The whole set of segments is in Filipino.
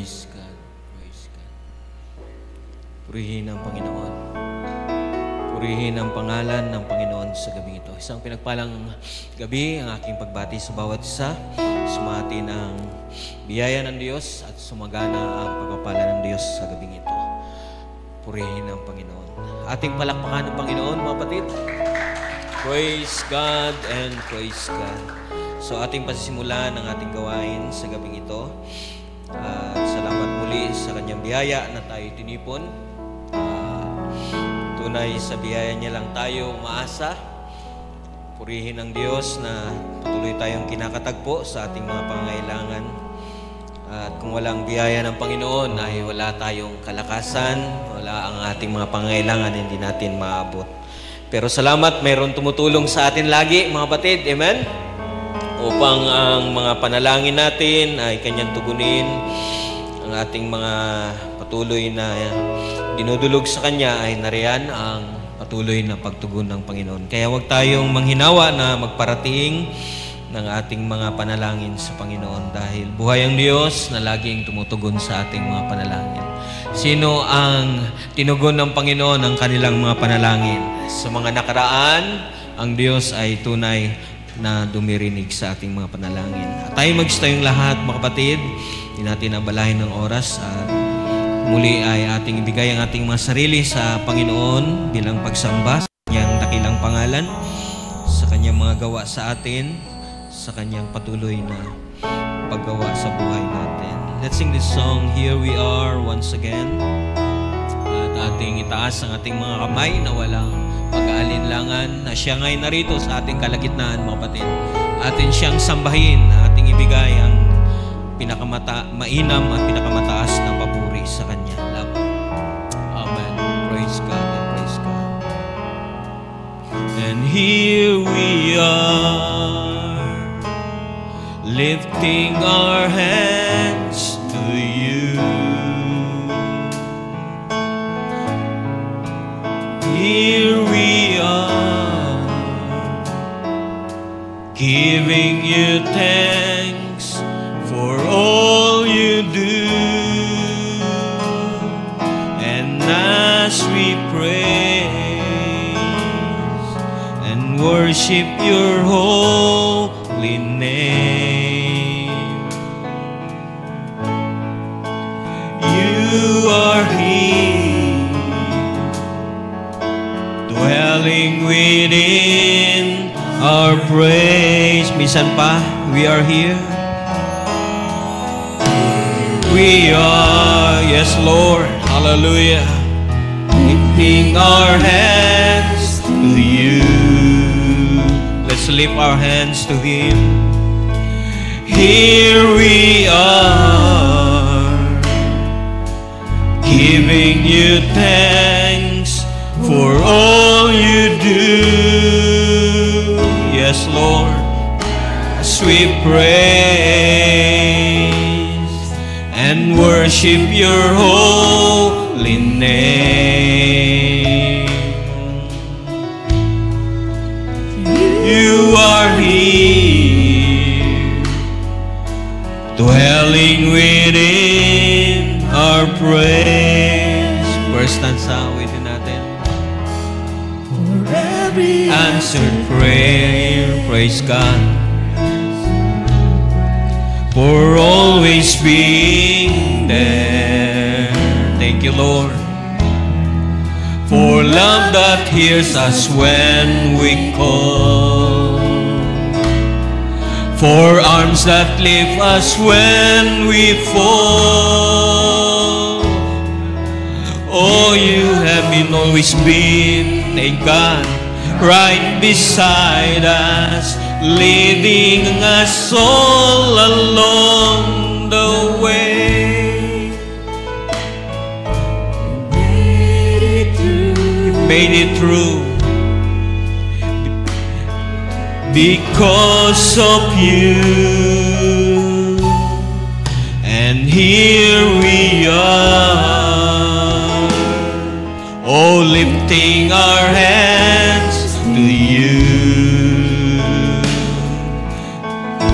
Praise God. Praise God. Purihin ang Panginoon. Purihin ang pangalan ng Panginoon sa gabing ito. Isang pinagpalang gabi ang aking pagbati sa bawat isa. Sumati ng biyaya ng Diyos at sumagana ang pagpapala ng Diyos sa gabing ito. Purihin ang Panginoon. Ating palakpakan ng Panginoon, mga kapatid. Praise God and praise God. So ating pasisimulan ang ating gawain sa gabing ito. At salamat muli sa kanyang biyaya na tayo tinipon. Tunay sa biyaya niya lang tayo umaasa. Purihin ang Diyos na patuloy tayong kinakatagpo sa ating mga pangangailangan. At kung walang biyaya ng Panginoon ay wala tayong kalakasan, wala ang ating mga pangangailangan, hindi natin maabot. Pero salamat, mayroon tumutulong sa atin lagi, mga kapatid. Amen? Upang ang mga panalangin natin ay kanyang tugunin, ang ating mga patuloy na dinudulog sa kanya ay nariyan ang patuloy na pagtugon ng Panginoon. Kaya huwag tayong manghinawa na magparating ng ating mga panalangin sa Panginoon dahil buhay ang Diyos na laging tumutugon sa ating mga panalangin. Sino ang tinugon ng Panginoon ang kanilang mga panalangin? Sa mga nakaraan, ang Diyos ay tunay na dumirinig sa ating mga panalangin. At tayo magstayong lahat, mga kapatid. Hindi natin abalahin ng oras at muli ay ating ibigay ang ating mga sarili sa Panginoon bilang pagsamba sa kanyang dakilang pangalan, sa kanyang mga gawa sa atin, sa kanyang patuloy na paggawa sa buhay natin. Let's sing this song, Here We Are, once again. At ating itaas ang ating mga kamay na walang pag-aalinlangan na siya ngay narito sa ating kalagitnaan, mga kapatid. Atin siyang sambahin, ating ibigay ang mainam at pinakamataas na papuri sa Kanya. Amen. Praise God and praise God. And here we are, lifting our hands to you. Here we are, giving you thanks for all you do. And as we praise and worship your holy name, you are here, dwelling within our praise. Minsan pa, we are here. We are, yes Lord, hallelujah, lifting our hands to you. Let's lift our hands to Him. Here we are, giving you thanks for all you do. Yes, Lord, as we praise and worship your holy name. You are here, dwelling within our praise. First stanza, within natin. Answered prayer, praise God, for always being there. Thank you, Lord, for love that hears us when we call, for arms that lift us when we fall. Oh, you have always been, thank God, right beside us, leading us all along the way. You made it through because of you. And here we are, oh, lifting our hands to you.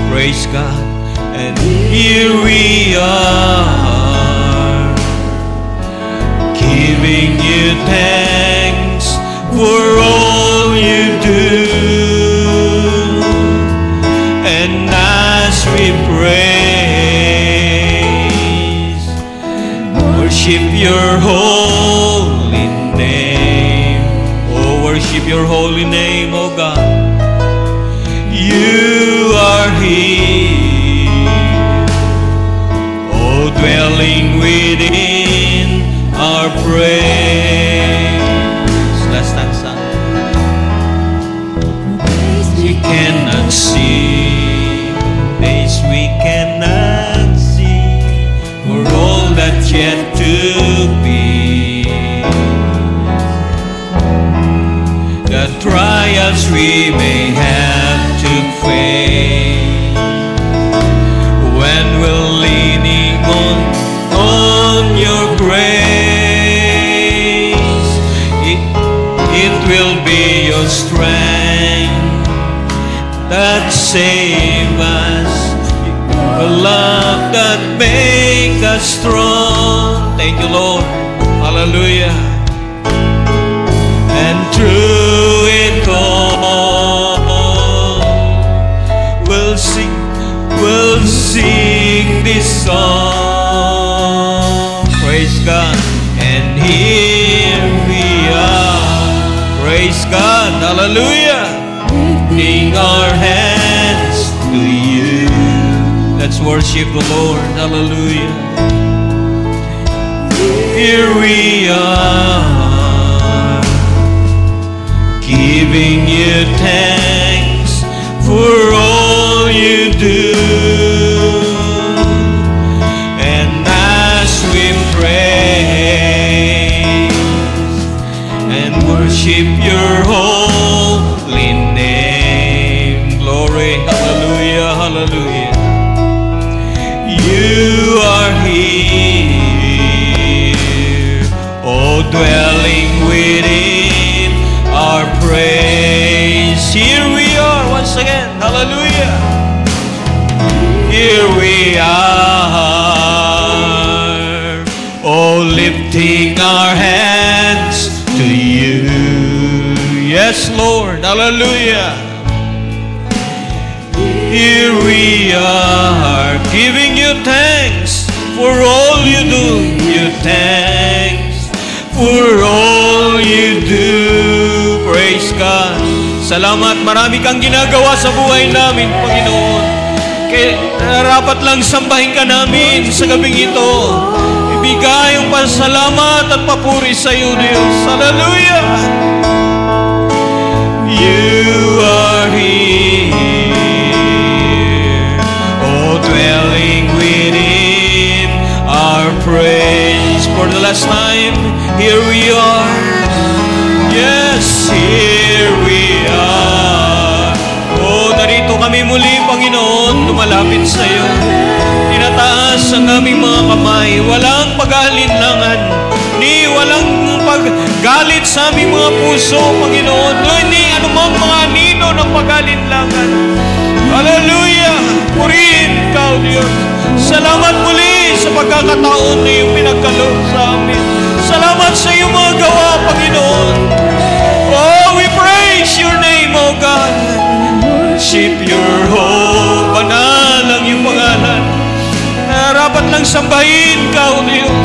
Praise God. And here we are, thanks for all you do. And as we praise, worship your holy name. Oh, worship your holy name, oh God. You are here, oh, dwelling within our praise. Last time, son. We cannot see, days we cannot see, for all that's yet to be. The trials we may have to face, when we're leaning on your grace, it will be your strength that save us, the love that make us strong. Thank you, Lord. Hallelujah. And through it all, we'll sing this song. Praise God. And here we are. Praise God. Hallelujah. Lifting our hands to you. Let's worship the Lord. Hallelujah. Here we are, giving you thanks for all you do. And as we praise and worship your holy name. Glory, hallelujah, hallelujah. You are here, oh, dwelling within our praise. Here we are once again, hallelujah. Here we are, oh, lifting our hands to you. Yes, Lord, hallelujah. Here we are, giving you thanks for all you do. You thanks for all you do. Praise God. Salamat, marami kang ginagawa sa buhay namin, Panginoon. Kaya rapat lang sambahin ka namin sa gabing ito. Ibigay ang pasalamat at papuri sa iyo, Diyos. Hallelujah! You are here, oh, dwelling within our praise. For the last time, here we are. Yes, here we are. Oh, narito kami muli, Panginoon, lumalapit sa iyo. Tinataas ang aming mga kamay, walang pag-aalinlangan, ni walang paggalit sa aming mga puso, Panginoon, ni anumang mga anino ng pag-aalinlangan. Hallelujah! Purihin ka, O Diyos. Salamat muli sa pagkakataon na iyong pinagkaloob sa amin. Salamat sa iyong mga gawa, Panginoon. Oh, we praise your name, O God. Worship your hope. Banal ang iyong pangalan. Narapat lang sambahin ka, O Diyos.